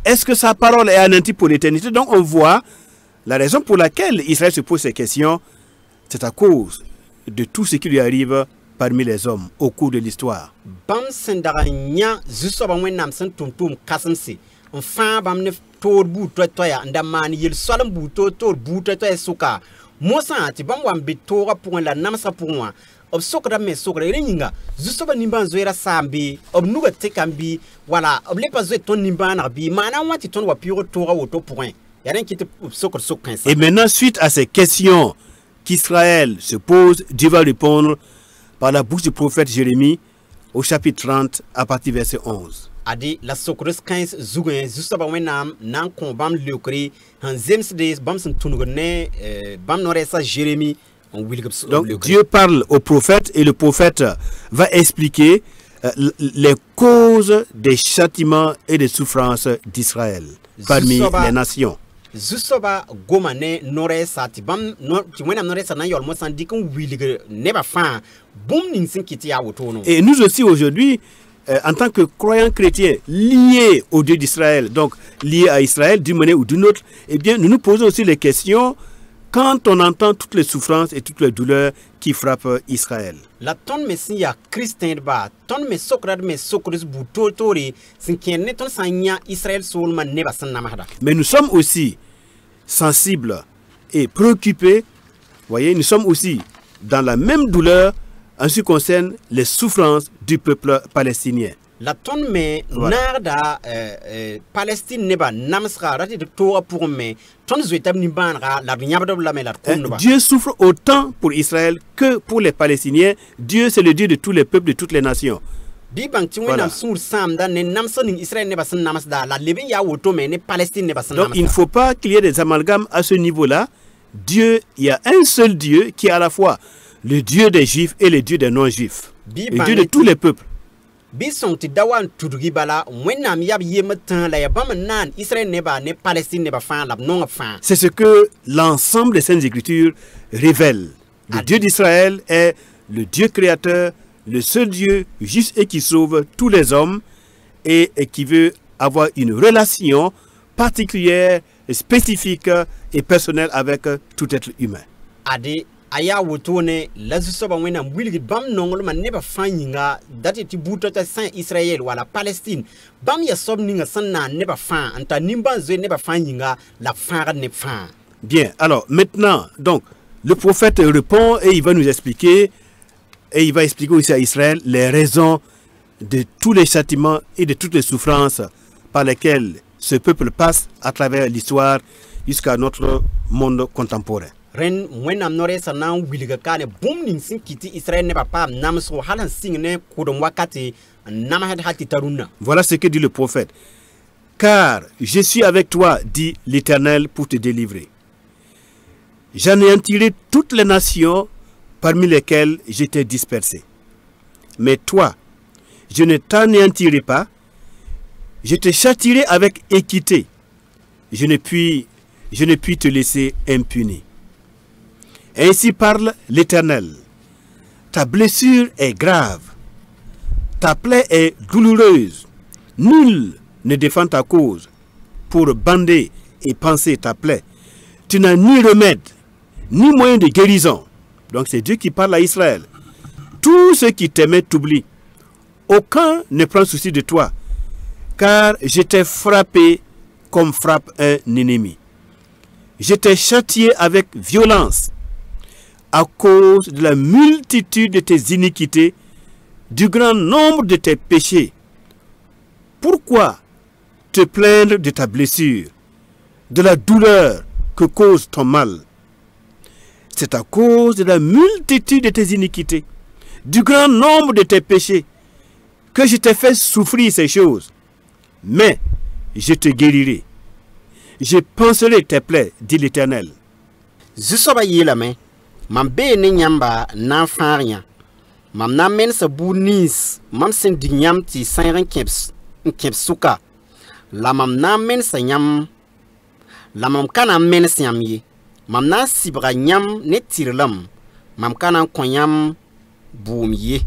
Est-ce que sa parole est anéantie pour l'éternité? Donc on voit la raison pour laquelle Israël se pose ces questions, c'est à cause de tout ce qui lui arrive parmi les hommes au cours de l'histoire. Bam sendaranya zuso ba wenam sen tumtum kasamsi enfin bam ne tor bu toya ndaman yel solam bu tor bu toya suka mosa ti bam wam bitora pour la namsa pour moi ob sokra me sokra reninga zuso ba nimban zoera sambi ob nuga tekambi wala ob le pas zo ton nimban bi mana wati ton wa piro tora woto point ya rien qui te sokra sokra. Et maintenant suite à ces questions qu'Israël se pose, Dieu va répondre par la bouche du prophète Jérémie au chapitre 30 à partir du verset 11. Adi la sokres 15 zugen juste ba wenam nan kon bam lekri han zems des bam sen tunugone bam noresa Jérémie on wilgap. Donc Dieu parle au prophète et le prophète va expliquer les causes des châtiments et des souffrances d'Israël parmi les nations. Zusoba gomane noresa ti bam no ti wenam noresa nan yol mo san dikon wilge neba fa boum ning sin kiti ya wotono. Et nous aussi aujourd'hui en tant que croyants chrétiens liés au Dieu d'Israël, donc liés à Israël d'une manière ou d'une autre, eh bien nous nous posons aussi les questions quand on entend toutes les souffrances et toutes les douleurs qui frappent Israël. La ton messia Christian ba ton me sokrad me sokris butotori sin ken ton sanya Israël solma neba san namada. Mais nous sommes aussi sensibles et préoccupés, voyez, nous sommes aussi dans la même douleur en ce qui concerne les souffrances du peuple palestinien. la ton me Voilà. narda Palestine neba namsra rati de toa pour me ton zuetab ni banra la nyabdo la me la kumba. Dieu souffre autant pour Israël que pour les Palestiniens. Dieu, c'est le Dieu de tous les peuples, de toutes les nations. Bi bang ti Voilà. wenam sur sam da ne namsa ni Israël neba san namas da la lebe ya woto me ne Palestine neba san Donc, namas. il ne faut pas qu'il y ait des amalgames à ce niveau-là. Dieu, il y a un seul Dieu qui est à la fois le Dieu des Juifs et le Dieu des non-Juifs. Bi Le Dieu de tous les peuples. Bi son ti dawan tudgi bala wenam yab yemetan la ya bam nan Israël neba ne Palestine neba fan la non fan. C'est ce que l'ensemble des Saintes Écritures révèle. Le Dieu d'Israël est le Dieu créateur, le seul Dieu juste et qui sauve tous les hommes et qui veut avoir une relation particulière, spécifique et personnelle avec tout être humain. Ade aya woto ne lazu soba wenam wilgi bam nongol man neba fanyinga dati ti buto ta san Israël wala Palestine bam ya sob ninga san na neba fan anta nimba zwe neba fanyinga la fara ne fan. Bien, alors maintenant, donc, le prophète répond et il va nous expliquer, et il va expliquer aussi à Israël les raisons de tous les châtiments et de toutes les souffrances par lesquelles ce peuple passe à travers l'histoire jusqu'à notre monde contemporain. Ren wenam nore sanan wilga kane bum ning sin kiti Israël neba pam namso halan sing ne kudum wakati namahad hati taruna. Voilà ce que dit le prophète. Car je suis avec toi, dit l'Éternel, pour te délivrer. J'anéantirai toutes les nations parmi lesquelles j'étais dispersé. Mais toi, je ne t'anéantirai pas, je te châtierai avec équité. Je ne puis te laisser impuni. Ainsi parle l'Éternel. Ta blessure est grave, ta plaie est douloureuse. Nul ne défend ta cause pour bander et panser ta plaie. Tu n'as ni remède, ni moyen de guérison. Donc c'est Dieu qui parle à Israël. Tous ceux qui t'aimaient t'oublient. Aucun ne prend souci de toi, car je t'ai frappé comme frappe un ennemi. Je t'ai châtié avec violence à cause de la multitude de tes iniquités, du grand nombre de tes péchés. Pourquoi te plaindre de ta blessure, de la douleur que cause ton mal? C'est à cause de la multitude de tes iniquités, du grand nombre de tes péchés, que je t'ai fait souffrir ces choses. Mais je te guérirai. Je panserai tes plaies, dit l'Éternel. Zusoba yelame mam be ne nyamba na faria mam na men sa bunis mam sen di nyam ti sanren keps suka la mam na men sa nyam la mam kana men siam ye mam na sibra nyam ne tirlam mam kana konyam boum ye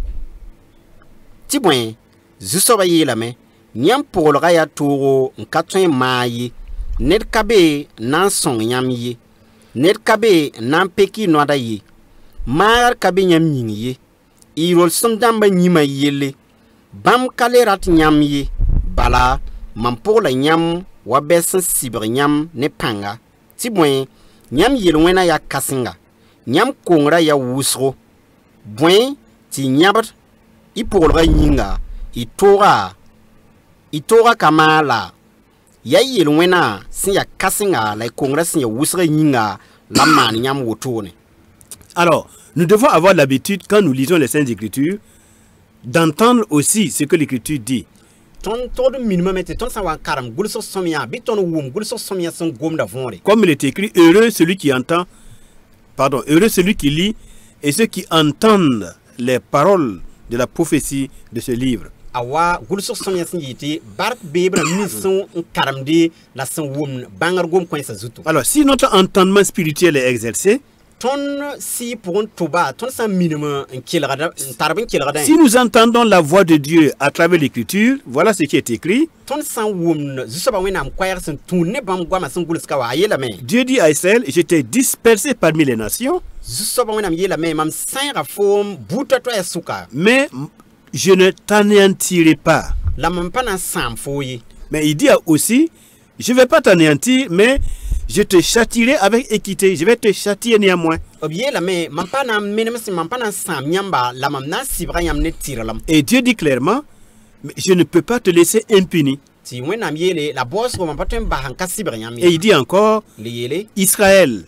ti bwen zusoba yelame nyam polga ya toro nkatwen maye net kabe nan son nyam ye net kabe nan peki noada ye mar kabe nyam nying ye irol som damba nyima yele bam kale rat nyam ye bala mam pola nyam wa besan sibr nyam ne panga ti bwen nyam yel wena ya kasinga nyam kongra ya wusro bwen ti nyabat i polga nyinga i tora kamala ya yel wena sin ya kasinga la kongra sin ya wusra nyinga la man nyam wotone. Alors, nous devons avoir l'habitude, quand nous lisons les Saintes Écritures, d'entendre aussi ce que l'Écriture dit. Ton todo minimum était ton sa karam gulso somia biton wum gulso somia son gom da vonre. Comme il est écrit, heureux celui qui entend, heureux celui qui lit et ceux qui entendent les paroles de la prophétie de ce livre. Awa gulso somia sin yiti bark bebra mission karam de la son wum bangar gom coinsa zutu. Alors, si notre entendement spirituel est exercé, Ton si pour un toba ton sa minimum un kilrada tarbin kilrada. si nous entendons la voix de Dieu à travers l'Écriture, voilà ce qui est écrit. Ton sa wum zusoba wenam kwayar son tourne bam gwa ma son gulska wa yela me. Dieu dit à Israël, je t'ai dispersé parmi les nations, Zusoba wenam yela me mam sain rafom buta to ya suka. mais je ne t'anéantirai pas. La mam pana sam foyi. Mais il dit aussi, je ne vais pas t'anéantir, mais je te châtierai avec équité. Je vais te châtier néanmoins. Obie la me mam pana menem si mam pana sam nyamba la mam na sibra yam ne tiralam. Et Dieu dit clairement, mais je ne peux pas te laisser impuni. ti wẽnnaam yeele la baoosgo mam pa tõe n bas n ka sɩbg yãmb Et il dit encore, le yeele Israël,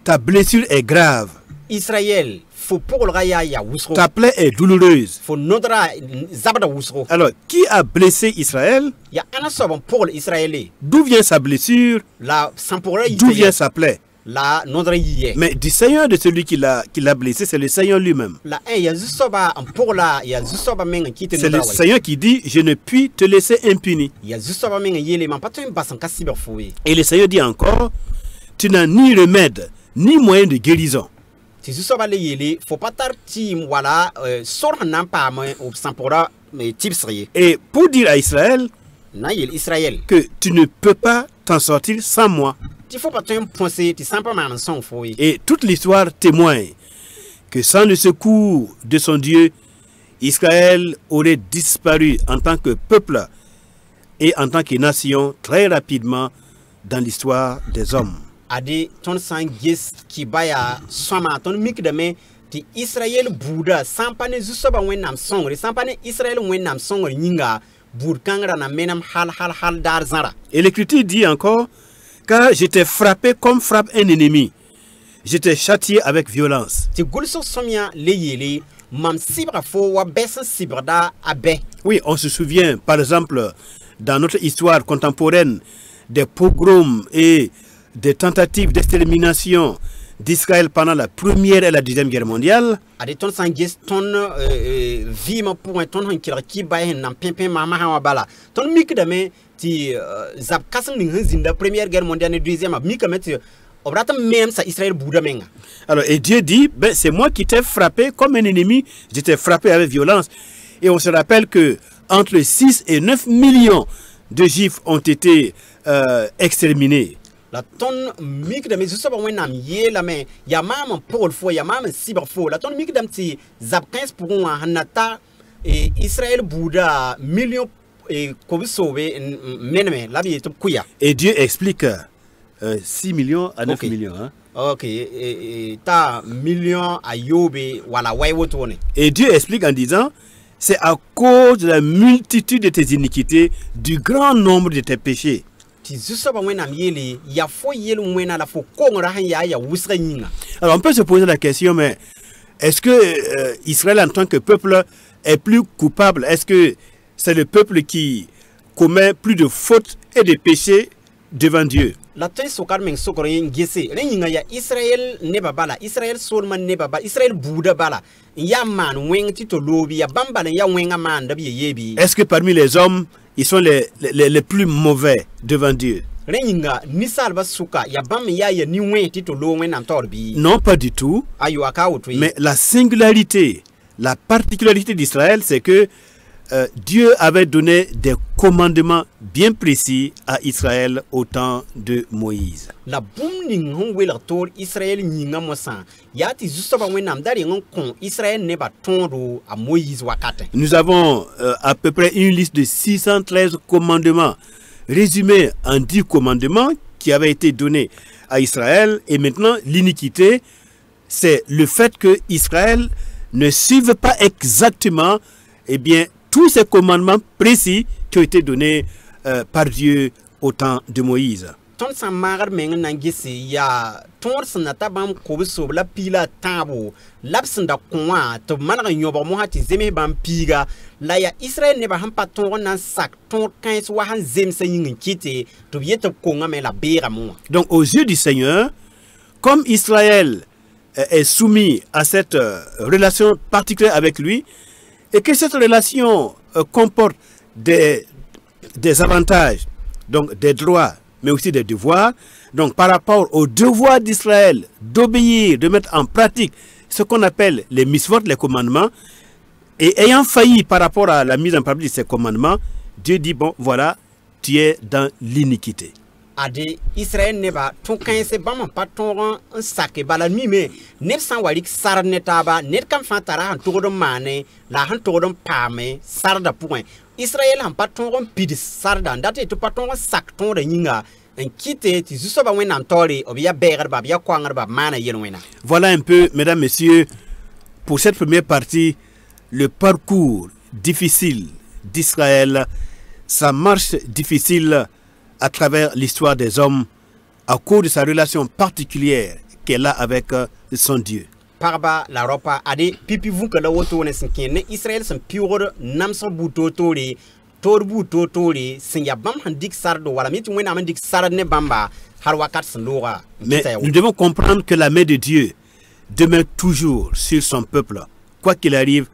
ta blessure est grave, Israël fo pʋglga yaa ya wʋsgo ta plaie est douloureuse. fo nodra zabda wʋsgo Alors, qui a blessé Israël? ya ãna soab n pʋgl Israɛle D'où vient sa blessure? la sẽn pʋgra D'où vient yɩ sa plaie? la nodra yɩ yɛ Mais du Seigneur de celui qui l'a blessé, c'est le Seigneur lui-même. la ya zu-soaba n pʋgla ya zu-soaba meng n kɩ tɩ C'est le nodra wa Seigneur qui dit, je ne puis te laisser impuni. ya zu-soaba meng n yeele mam pa tõe n bas n ka sɩbg fo ye Et le Seigneur dit encore, tu n'as ni remède, ni moyen de guérison. tɩ zu-soaba le yeele fo pa tar tɩɩm wala sor sẽn na n paam b sẽn pʋgra tɩbsg ye Et pour dire à Israël na n yeel Israɛl que tu ne peux pas t'en sortir sans moi. tɩ fo pa tõe n põse tɩ sã n pa maan n sõng fo ye Et toute l'histoire témoigne que sans le secours de son Dieu, Israël aurait disparu en tant que peuple et en tant que nation très rapidement dans l'histoire des hommes. ade tõnd sã n ges kɩba yaa sõama tõnd mikdame tɩ Israɛl buuda sã n pa ne zu-soaba wẽnnaam sõngre sã n pa ne Israɛl wẽnnaam sõngr yĩnga buud kãngrã na menem hal daar zãra Et l'Écriture dit encore, car je t'ai frappé comme frappe un ennemi, je t'ai châtié avec violence. tɩ gʋlsg sõmyã le yeele mam sɩbga fo wa bɛ sẽn sɩbgda a bɛ Oui, on se souvient, par exemple, dans notre histoire contemporaine, des pogroms et des tentatives d'extermination d'Israël pendant la Première et la Deuxième Guerre mondiale. ade tõnd sã n ges tõnd vɩɩmã pʋgẽ tõnd sẽn kelg kɩba sẽn nan pẽ maama sã wã bala tõnd mikdame tɩ zab kãseng ning sẽn zĩnda première guerre mondiale ne deuxième mikame tɩ b rat n meemsa Israël buuda menga Alors, et Dieu dit, ben, c'est moi qui t'ai frappé comme un ennemi, je t'ai frappé avec violence. Et on se rappelle que entre 6 et 9 millions de Juifs ont été exterminés. la tõnd mikdame zu-soaba wẽnnaam yeelame yaa maam n pʋgl fo yaa maam n sɩbg fo la tõnd mikdame tɩ zab 15 pʋgẽ wã sẽn na ta Israël buuda million kob-soobe meneme la b yetɩ b kʋya Et Dieu explique 6 millions à 9 Ok. millions. Hein. ok ta million a yoobe wala way woto wone Et Dieu explique en disant, c'est à cause de la multitude de tes iniquités, du grand nombre de tes péchés. tɩ zu-soaba wẽnnaam yeele yaa fo yel wẽna la fo kongra sẽn yaa ya wʋsga yĩnga Alors on peut se poser la question, mais est-ce que Israël en tant que peuple est plus coupable? Est-ce que c'est le peuple qui commet plus de fautes et de péchés devant Dieu? la tõe sokar meng sokr n gese rẽ yĩnga yaa Israɛl nebã bala Israɛl soolmã nebã bala Israɛl buuda bala n yaa maan wẽng tɩ to loobi yaa bãmb bala n yaa wẽngã maanda b ye yeebi Est-ce que parmi les hommes, ils sont les plus mauvais devant Dieu? rẽ yĩnga ninsaalbã sʋka yaa bãmb n yaa ya nin-wẽ tɩ to loog wẽnnaam taoor bɩ Non, pas du tout. ayo a ka a woto ye Mais la singularité, la particularité d'Israël, c'est que Dieu avait donné des commandements bien précis à Israël au temps de Moïse. la bũmb ning sẽn welg toor Israɛl yĩngã mosã yaa tɩ zu-soaba wẽnnaam da reng n kõ Israɛl nebã tõodo a Moïse wakatẽ Nous avons à peu près une liste de 613 commandements résumés en 10 commandements qui avaient été donnés à Israël. Et maintenant, l'iniquité, c'est le fait que Israël ne suive pas exactement tous ces commandements précis qui ont été donnés par Dieu au temps de Moïse. tõnd sã n maagd meng n na n gese yaa tõod sẽn na ta bãmb kob-sob la piila a tãabo la b sẽn da kõ wã tɩ b maneg n yõbg mosã tɩ zems bãmb piiga la yaa Israɛl nebã sẽn pa tõog n na n sak tõod kãens wa sẽn zemsã yĩng n kɩte tɩ b yet tɩ b kongame la beegame wã Donc aux yeux du Seigneur, comme Israël est soumis à cette relation particulière avec lui, et que cette relation comporte des avantages, donc des droits, mais aussi des devoirs. Donc par rapport au devoir d'Israël d'obéir, de mettre en pratique ce qu'on appelle les mitzvot, les commandements, et ayant failli par rapport à la mise en pratique de ces commandements, Dieu dit, bon voilà, tu es dans l'iniquité. ade Israɛl nebã tõ-kãense bãmb n pa tõog n sake bala mime ned sã n wa rɩk sard ne taaba ned kam fãa tara sẽn togd n maane la sẽn togd n paame sarda pʋgẽ Israɛl sẽn pa tõog n pid sarda n dat tɩ pa tõog n sak tõoda yĩnga n kɩte tɩ zu-soabã wẽnnaam taoore b yaa bɛɛgdba b yaa koangdba b maana yel-wẽna Voilà un peu, mesdames, messieurs, pour cette première partie, le parcours difficile d'Israël, sa marche difficile à travers l'histoire des hommes à cause de sa relation particulière qu'elle a avec son Dieu. Parba la ropa ade pipi vunka la woto ne sinkene Israël san piwor namsa buto tori torbu totori sin ya bam handik sardo wala mit wena mandik sarad ne bamba har wakat san lora. Mais nous devons comprendre que la main de Dieu demeure toujours sur son peuple, quoi qu'il arrive,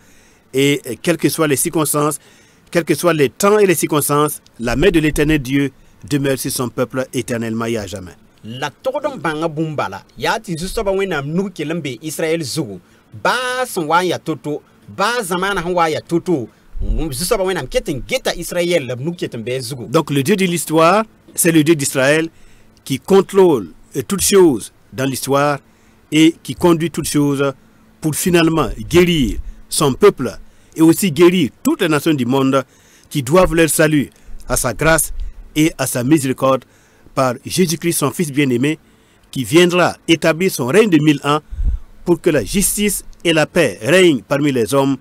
et quelles que soient les circonstances, quels que soient les temps et les circonstances, la main de l'Éternel Dieu demeure sur son peuple éternellement et à jamais. La tordon banga bumbala ya ti justo ba wena nu kelembe Israël zugu ba son wa ya toto ba zamana wa ya toto justo ba wena keten geta Israël la nu keten be zugu. Donc le Dieu de l'histoire, c'est le Dieu d'Israël qui contrôle toutes choses dans l'histoire et qui conduit toutes choses pour finalement guérir son peuple et aussi guérir toutes les nations du monde qui doivent leur salut à sa grâce et à sa miséricorde par Jésus-Christ, son Fils bien-aimé, qui viendra établir son règne de 1000 ans pour que la justice et la paix règnent parmi les hommes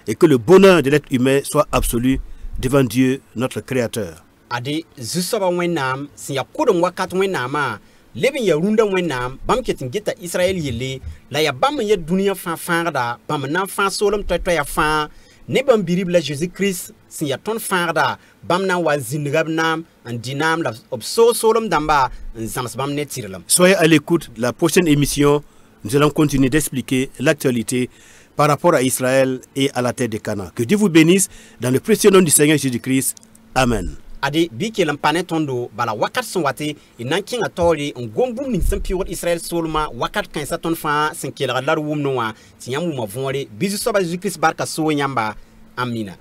et que le bonheur de l'être humain soit absolu devant Dieu, notre Créateur. Ade zusoba wenam sin ya kodon wakat wenama lebin ya runda wenam bam ketin geta Israël yele la ya bam ya dunia fa farda bam nan fa solom to ya fa ne bam biribla Jésus-Christ sin ya ton farda bam nan wa zinrabnam en dinam la obso solom damba zams bam netirlam. Soyez à l'écoute de la prochaine émission. Nous allons continuer d'expliquer l'actualité par rapport à Israël et à la terre de Canaan. Que Dieu vous bénisse dans le précieux nom du Seigneur Jésus-Christ. Amen. Ade bike lampane tondo bala wakat son wate inan king atori on gombum ning san piwot Israël solma wakat kan sa ton fa sen kela lar wum no wa tinyam ma vonre bizu soba Jésus Christ barka so nyamba amina.